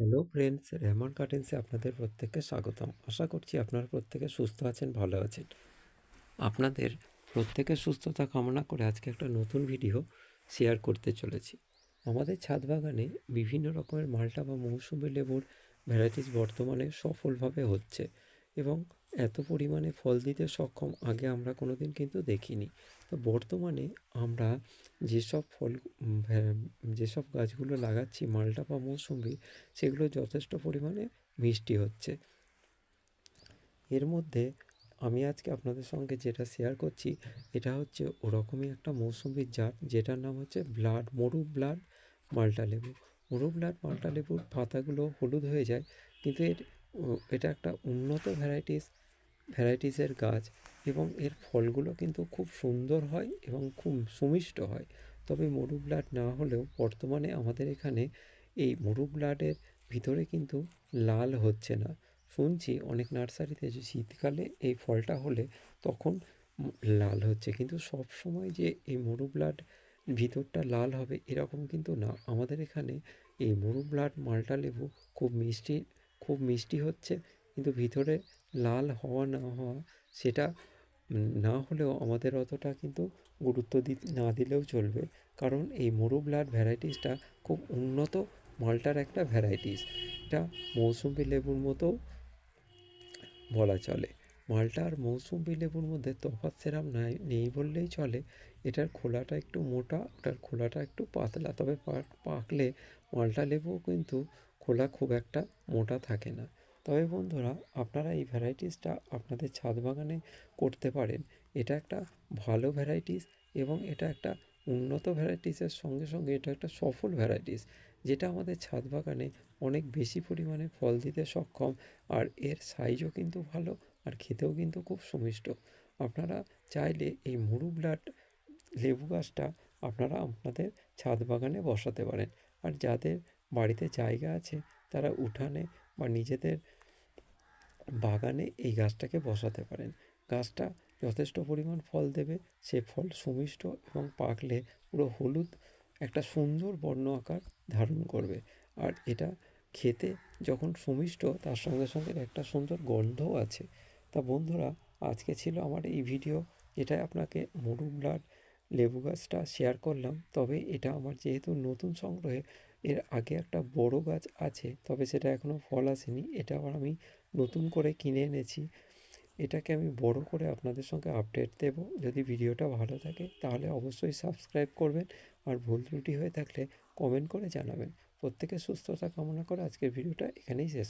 Hello friends, Rehman গার্ডেন্সে আপনাদের প্রত্যেককে স্বাগতম। আশা করছি আপনারা প্রত্যেকে সুস্থ আছেন, ভালো আছেন। আপনাদের প্রত্যেকের সুস্থতা কামনা করে আজকে একটা নতুন ভিডিও শেয়ার করতে চলেছি। আমাদের ছাদ বাগানে বিভিন্ন রকমের মাল্টা বা মৌসুমী লেবুর ভ্যারাইটিস বর্তমানে সফলভাবে হচ্ছে এবং এত পরিমাণে ফল দিতে সক্ষম আগে আমরা কোনো দিন কিন্তু দেখিনি। তো বর্তমানে আমরা যেসব যেসব গাছগুলো লাগাচ্ছি মাল্টা বা মৌসুমী, সেগুলো যথেষ্ট পরিমাণে মিষ্টি হচ্ছে। এর মধ্যে আমি আজকে আপনাদের সঙ্গে যেটা শেয়ার করছি, এটা হচ্ছে ওরকমই একটা মৌসুমির জাত, যেটার নাম হচ্ছে মরু ব্লাড মাল্টা লেবু। মরু ব্লাড মাল্টা লেবুর পাতাগুলো হলুদ হয়ে যায়, কিন্তু এটা একটা উন্নত ভ্যারাইটিসের গাছ এবং এর ফলগুলো কিন্তু খুব সুন্দর হয় এবং খুব সুমিষ্ট হয়। তবে মরু ব্লাড না হলেও বর্তমানে আমাদের এখানে এই মরু ব্লাডের ভিতরে কিন্তু লাল হচ্ছে না। শুনছি অনেক নার্সারিতে যে শীতকালে এই ফলটা হলে তখন লাল হচ্ছে, কিন্তু সব সময় যে এই মরু ব্লাড ভিতরটা লাল হবে এরকম কিন্তু না। আমাদের এখানে এই মরু ব্লাড মাল্টা লেবু খুব মিষ্টি হচ্ছে, কিন্তু ভিতরে লাল হওয়া না হওয়া সেটা না হলেও আমাদের অতটা কিন্তু গুরুত্ব না দিলেও চলবে, কারণ এই মরু ব্লাড ভ্যারাইটিসটা খুব উন্নত মাল্টার একটা ভ্যারাইটিস। এটা মৌসুমি লেবুর মতো বলা চলে। মাল্টা আর মৌসুমি লেবুর মধ্যে তফাৎ সেরকম নেই বললেই চলে। এটার খোলাটা একটু মোটা, ওটার খোলাটা একটু পাতলা, তবে পাকলে মাল্টা লেবুও কিন্তু খোলা খুব একটা মোটা থাকে না। তবে বন্ধুরা, আপনারা এই ভ্যারাইটিসটা আপনাদের ছাদ বাগানে করতে পারেন। এটা একটা ভালো ভ্যারাইটিস এবং এটা একটা উন্নত ভ্যারাইটিসের সঙ্গে সঙ্গে এটা একটা সফল ভ্যারাইটিস, যেটা আমাদের ছাদ বাগানে অনেক বেশি পরিমাণে ফল দিতে সক্ষম। আর এর সাইজও কিন্তু ভালো, আর খেতেও কিন্তু খুব সুমিষ্ট। আপনারা চাইলে এই মরু ব্লাড লেবু গাছটা আপনারা আপনাদের ছাদ বাগানে বসাতে পারেন। আর যাদের বাড়িতে জায়গা আছে তারা উঠানে বা নিজেদের বাগানে এই গাছটাকে বসাতে পারেন। গাছটা যথেষ্ট পরিমাণ ফল দেবে, সে ফল সুমিষ্ট এবং পাকলে পুরো হলুদ একটা সুন্দর বর্ণ আকার ধারণ করবে। আর এটা খেতে যখন সুমিষ্ট, তার সঙ্গে সঙ্গে একটা সুন্দর গন্ধও আছে। তা বন্ধুরা, আজকে ছিল আমার এই ভিডিও, যেটাই আপনাকে মরু ব্লাড লেবু গাছটা শেয়ার করলাম। তবে এটা আমার যেহেতু নতুন সংগ্রহে, এর আগে একটা বড় গাছ আছে, তবে সেটা এখনও ফল আসেনি। এটা আবার আমি নতুন করে কিনে এনেছি। এটাকে আমি বড় করে আপনাদের সঙ্গে আপডেট দেব। যদি ভিডিওটা ভালো থাকে তাহলে অবশ্যই সাবস্ক্রাইব করবেন, আর ভুল ত্রুটি হয়ে থাকলে কমেন্ট করে জানাবেন। প্রত্যেকের সুস্থতা কামনা করে আজকের ভিডিওটা এখানেই শেষ